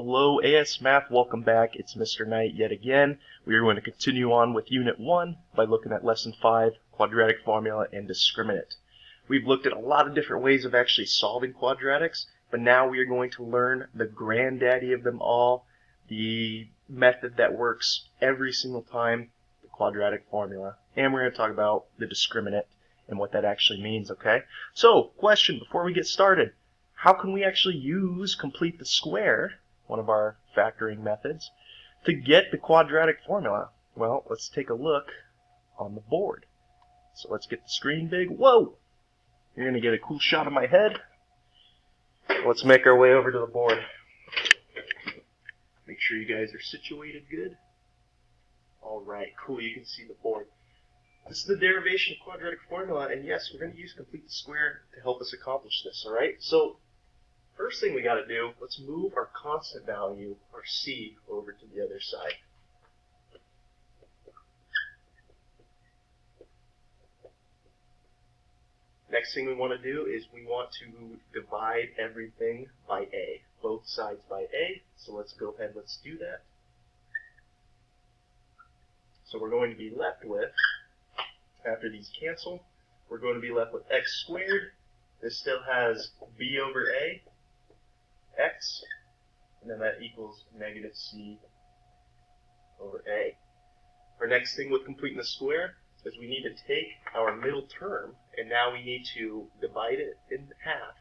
Hello AS Math, welcome back. It's Mr. Knight yet again. We are going to continue on with Unit 1 by looking at Lesson 5, Quadratic Formula and Discriminant. We've looked at a lot of different ways of actually solving quadratics, but now we are going to learn the granddaddy of them all, the method that works every single time, the quadratic formula. And we're going to talk about the discriminant and what that actually means, okay? So, question before we get started. How can we actually use complete the square, one of our factoring methods, to get the quadratic formula? Well, let's take a look on the board. So let's get the screen big. Whoa! You're going to get a cool shot of my head. Let's make our way over to the board. Make sure you guys are situated good. Alright, cool, you can see the board. This is the derivation of quadratic formula, and yes, we're going to use complete the square to help us accomplish this, alright? So, first thing we got to do, let's move our constant value, our c, over to the other side. Next thing we want to do is we want to divide everything by a, both sides by a. So let's go ahead, let's do that. So we're going to be left with, after these cancel, we're going to be left with x squared. This still has b over a, x, and then that equals negative c over a. Our next thing with completing the square is we need to take our middle term, and now we need to divide it in half,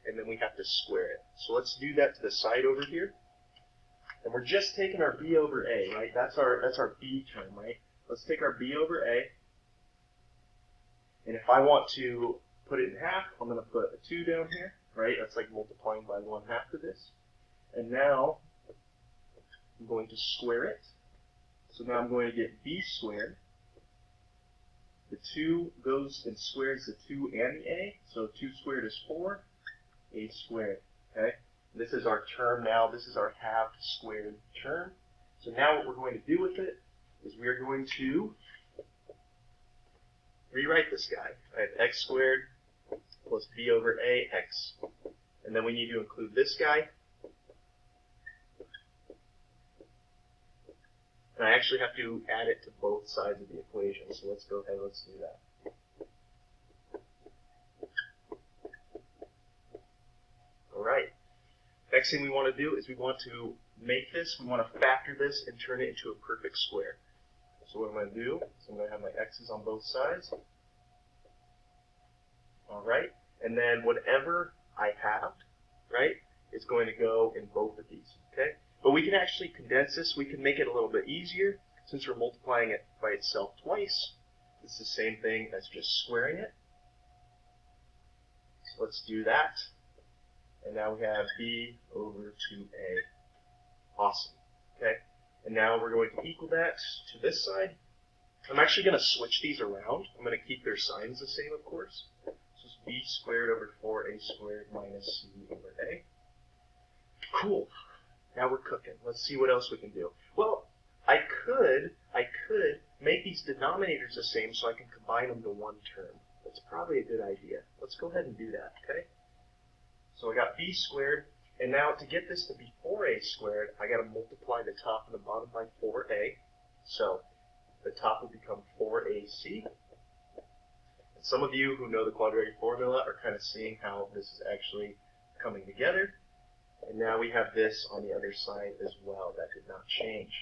and then we have to square it. So let's do that to the side over here. And we're just taking our b over a, right? That's our b term, right? Let's take our b over a, and if I want to put it in half, I'm going to put a 2 down here, right? That's like multiplying by 1/2 of this. And now I'm going to square it. So now I'm going to get b squared. The 2 goes and squares the 2 and the a, so 2 squared is 4, a squared, okay? This is our term now, this is our halved squared term. So now what we're going to do with it is we are going to rewrite this guy. I have x squared plus b over a x. And then we need to include this guy. And I actually have to add it to both sides of the equation. So let's go ahead, let's do that. Alright. Next thing we want to do is we want to make this, we want to factor this and turn it into a perfect square. So what I'm going to do is I'm going to have my x's on both sides. Alright. And then whatever I have, right, is going to go in both of these. Okay? But we can actually condense this. We can make it a little bit easier since we're multiplying it by itself twice. It's the same thing as just squaring it. So let's do that. And now we have b over 2a. Awesome. Okay? And now we're going to equal that to this side. I'm actually going to switch these around. I'm going to keep their signs the same, of course. So it's b squared over 4a squared minus c over a. Cool. Now we're cooking. Let's see what else we can do. Well, I could make these denominators the same so I can combine them to one term. That's probably a good idea. Let's go ahead and do that, okay? So I got b squared, and now to get this to be 4a squared, I got to multiply the top and the bottom by 4a. So the top will become 4ac. And some of you who know the quadratic formula are kind of seeing how this is actually coming together. And now we have this on the other side as well. That did not change.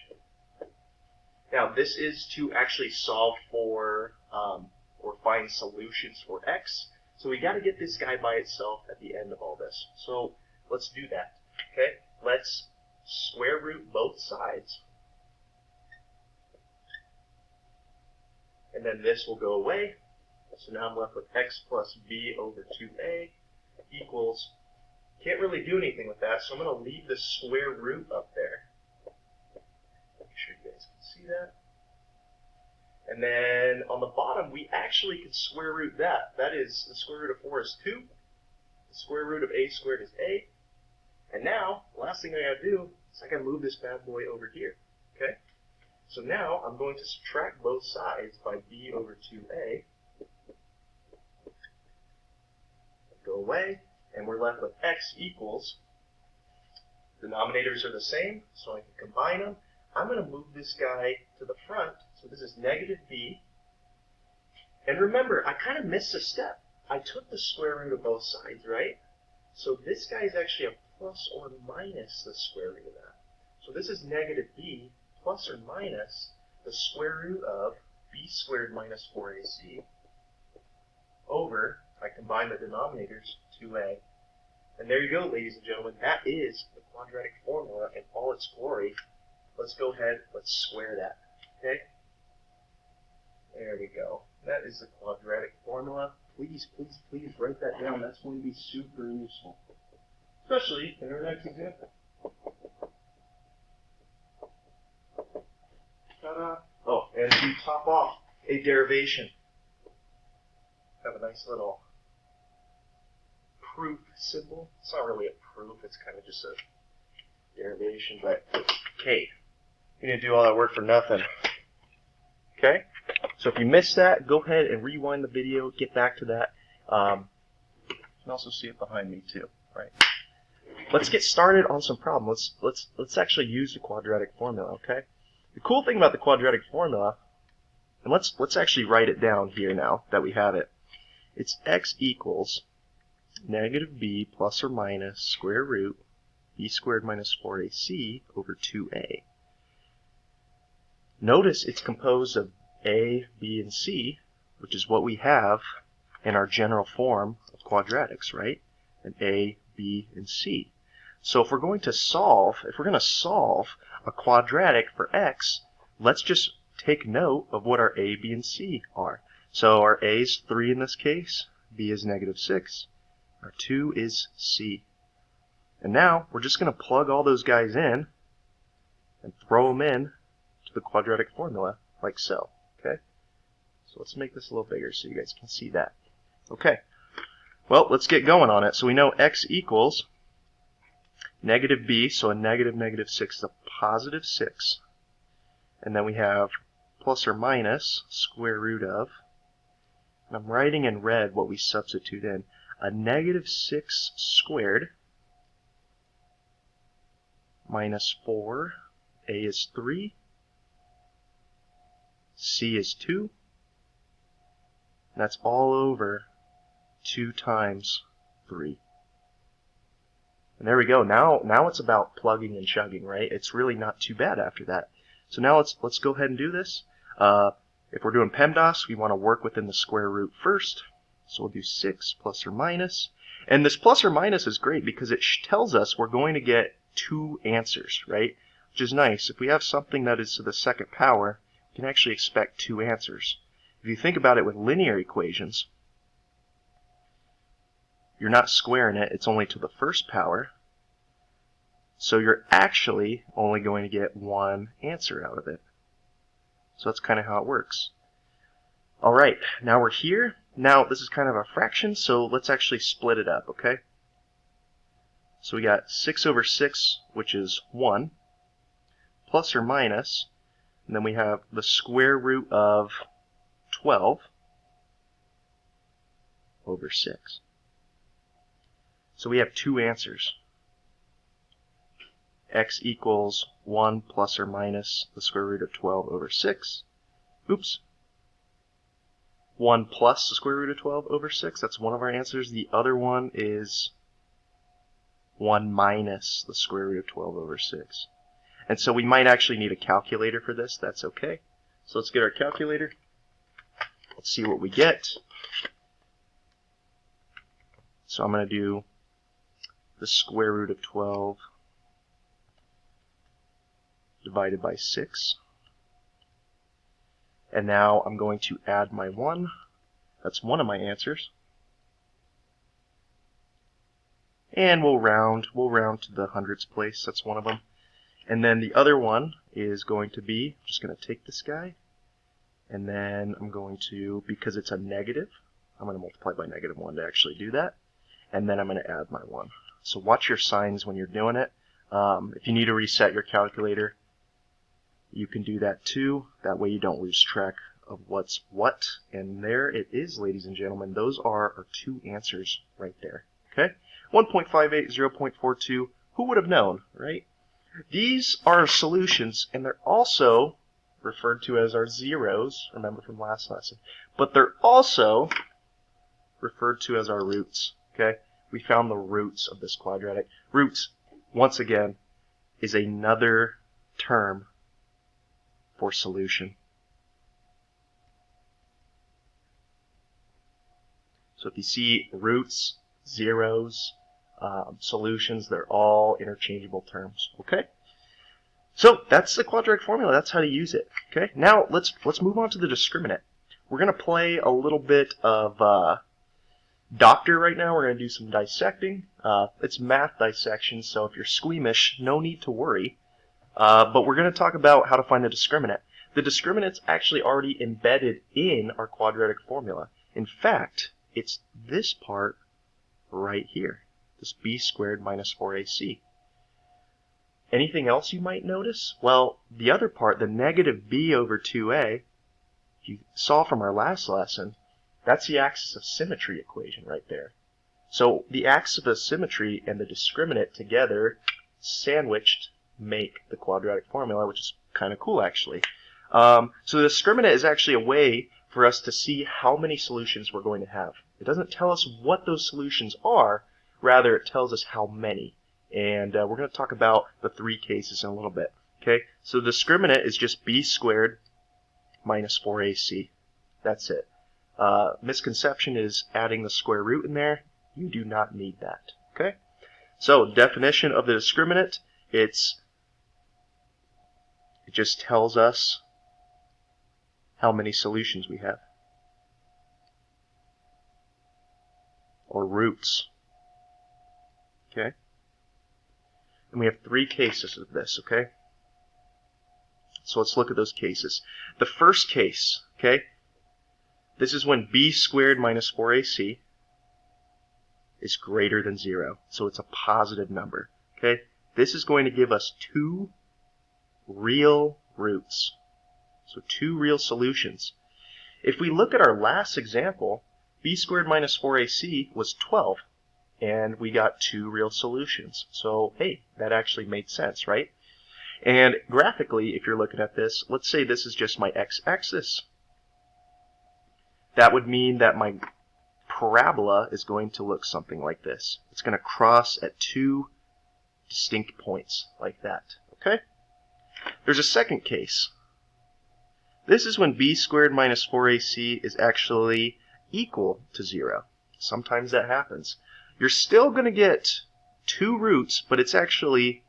Now this is to actually solve for or find solutions for x. So we got to get this guy by itself at the end of all this. So let's do that. Okay, let's square root both sides. And then this will go away. So now I'm left with x plus b over 2a equals, can't really do anything with that, so I'm going to leave the square root up there. Make sure you guys can see that. And then on the bottom, we actually can square root that. That is, the square root of 4 is 2. The square root of a squared is a. And now, the last thing I got to do is I got to move this bad boy over here. Okay? So now I'm going to subtract both sides by b over 2a. Go away. And we're left with x equals Denominators are the same, so I can combine them. I'm going to move this guy to the front, so this is negative b. And remember, I kind of missed a step. I took the square root of both sides, right? So this guy is actually a plus or minus the square root of that. So this is negative b plus or minus the square root of b squared minus 4ac over, I combine the denominators, 2a. And there you go, ladies and gentlemen. That is the quadratic formula in all its glory. Let's go ahead, let's square that. Okay? There we go. That is the quadratic formula. Please, please, please write that down. That's going to be super useful. Especially in our next example. Ta-da! Oh, and to top off, a derivation. Have a nice little proof symbol. It's not really a proof, it's kind of just a derivation, but okay. You're going to do all that work for nothing. Okay? So if you missed that, go ahead and rewind the video, get back to that. You can also see it behind me too, right? Let's get started on some problems. Let's actually use the quadratic formula, okay? The cool thing about the quadratic formula, and let's actually write it down here now that we have it. It's x equals negative b plus or minus square root b squared minus 4ac over 2a. Notice it's composed of a, b, and c, which is what we have in our general form of quadratics, right? And a, b, and c. So if we're going to solve a quadratic for x, let's just take note of what our a, b, and c are. So our a is 3 in this case, b is negative 6, our 2 is c. And now we're just going to plug all those guys in and throw them in to the quadratic formula like so. Okay? So let's make this a little bigger so you guys can see that. Okay. Well, let's get going on it. So we know x equals negative b, so a negative negative 6 is a positive 6. And then we have plus or minus square root of, and I'm writing in red what we substitute in, a negative 6 squared minus 4, a is 3, c is 2, and that's all over 2 times 3. And there we go. Now it's about plugging and chugging, right? It's really not too bad after that. So now let's go ahead and do this. If we're doing PEMDAS, we want to work within the square root first. So we'll do 6 plus or minus. And this plus or minus is great because it tells us we're going to get 2 answers, right? Which is nice. If we have something that is to the second power, we can actually expect 2 answers. If you think about it with linear equations, you're not squaring it, it's only to the first power. So you're actually only going to get 1 answer out of it. So that's kind of how it works. Alright, now we're here. Now this is kind of a fraction, so let's actually split it up, okay? So we got 6 over 6, which is 1, plus or minus, and then we have the square root of 12 over 6. So we have 2 answers. X equals 1 plus or minus the square root of 12 over 6. Oops. 1 plus the square root of 12 over 6. That's one of our answers. The other one is 1 minus the square root of 12 over 6. And so we might actually need a calculator for this. That's okay. So let's get our calculator. Let's see what we get. So I'm going to do the square root of 12 divided by 6. And now I'm going to add my 1. That's one of my answers. And we'll round to the hundredths place. That's one of them. And then the other one is going to be, I'm just going to take this guy, and then I'm going to, because it's a negative, I'm going to multiply by negative 1 to actually do that. And then I'm going to add my 1. So watch your signs when you're doing it. If you need to reset your calculator, you can do that too. That way you don't lose track of what's what. And there it is, ladies and gentlemen. Those are our 2 answers right there. Okay? 1.58, 0.42. Who would have known, right? These are solutions, and they're also referred to as our zeros, remember from last lesson. But they're also referred to as our roots, okay? We found the roots of this quadratic. Roots, once again, is another term for solution. So if you see roots, zeros, solutions, they're all interchangeable terms, okay? So that's the quadratic formula. That's how to use it, okay? Now let's move on to the discriminant. We're going to play a little bit of doctor right now. We're going to do some dissecting. It's math dissection, so if you're squeamish, no need to worry. But we're going to talk about how to find the discriminant. The discriminant's actually already embedded in our quadratic formula. In fact, it's this part right here, this b squared minus 4ac. Anything else you might notice? Well, the other part, the negative b over 2a, you saw from our last lesson, that's the axis of symmetry equation right there. So the axis of symmetry and the discriminant together, sandwiched, make the quadratic formula, which is kind of cool actually. So the discriminant is actually a way for us to see how many solutions we're going to have. It doesn't tell us what those solutions are, rather it tells us how many. And we're going to talk about the three cases in a little bit. Okay, so the discriminant is just b squared minus 4ac. That's it. Misconception is adding the square root in there. You do not need that. Okay, so definition of the discriminant, it just tells us how many solutions we have, or roots. Okay, and we have three cases of this, okay? So let's look at those cases. The first case, okay, this is when b squared minus 4ac is greater than 0. So it's a positive number, okay? This is going to give us two real roots. So two real solutions. If we look at our last example, b squared minus 4ac was 12. And we got two real solutions. So, hey, that actually made sense, right? And graphically, if you're looking at this, let's say this is just my x-axis. That would mean that my parabola is going to look something like this. It's going to cross at two distinct points like that, okay? There's a second case. This is when b squared minus 4ac is actually equal to 0. Sometimes that happens. You're still going to get two roots, but it's actually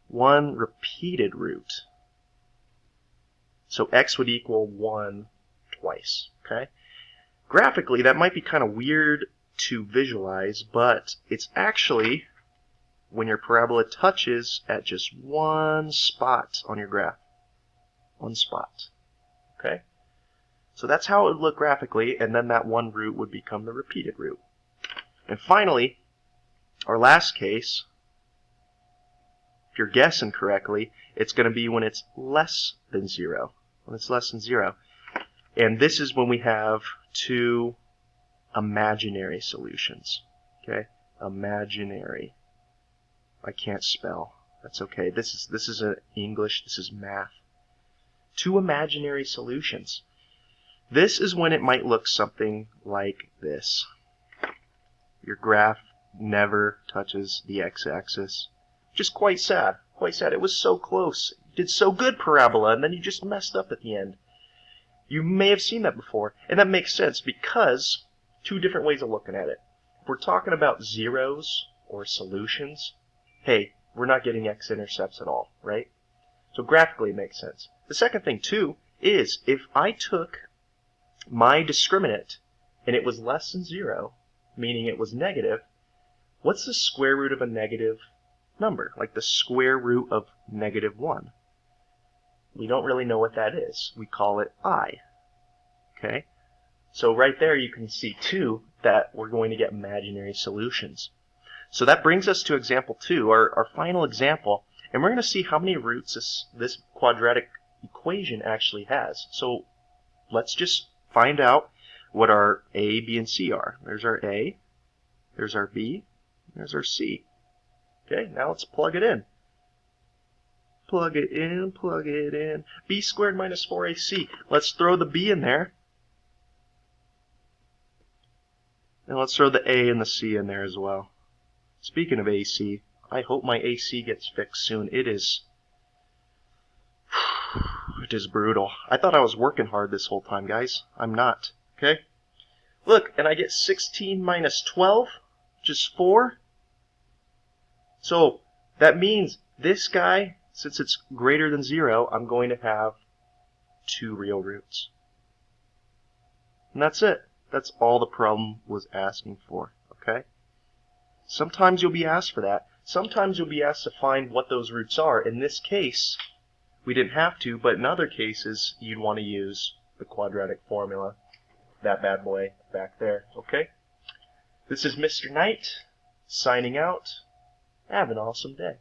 one repeated root. So x would equal 1 twice, okay? Graphically, that might be kind of weird to visualize, but it's actually when your parabola touches at just one spot on your graph. One spot, okay? So that's how it would look graphically, and then that one root would become the repeated root. And finally, our last case, if you're guessing correctly, it's going to be when it's less than 0. When it's less than 0. And this is when we have two imaginary solutions. Okay? Imaginary. I can't spell. That's okay. This isn't English, this is math. Two imaginary solutions. This is when it might look something like this. Your graph never touches the x-axis. Just quite sad. Quite sad. It was so close. You did so good, parabola, and then you just messed up at the end. You may have seen that before, and that makes sense because two different ways of looking at it. If we're talking about zeros or solutions, hey, we're not getting x-intercepts at all, right? So graphically it makes sense. The second thing, too, is if I took my discriminant and it was less than 0, meaning it was negative, what's the square root of a negative number? Like the square root of negative 1. We don't really know what that is. We call it I. Okay? So right there you can see, too, that we're going to get imaginary solutions. So that brings us to example 2, our final example, and we're going to see how many roots this quadratic equation actually has. So let's just find out what our A, B, and C are. There's our A, there's our B, there's our C. Okay, now let's plug it in. Plug it in, plug it in. B squared minus 4AC. Let's throw the B in there. And let's throw the A and the C in there as well. Speaking of AC, I hope my AC gets fixed soon. It is brutal. I thought I was working hard this whole time, guys. I'm not. Okay? Look, and I get 16 minus 12, which is 4. So that means this guy, since it's greater than 0, I'm going to have 2 real roots. And that's it. That's all the problem was asking for. Okay? Sometimes you'll be asked for that. Sometimes you'll be asked to find what those roots are. In this case, we didn't have to, but in other cases, you'd want to use the quadratic formula. That bad boy back there. Okay? This is Mr. Knight, signing out. Have an awesome day.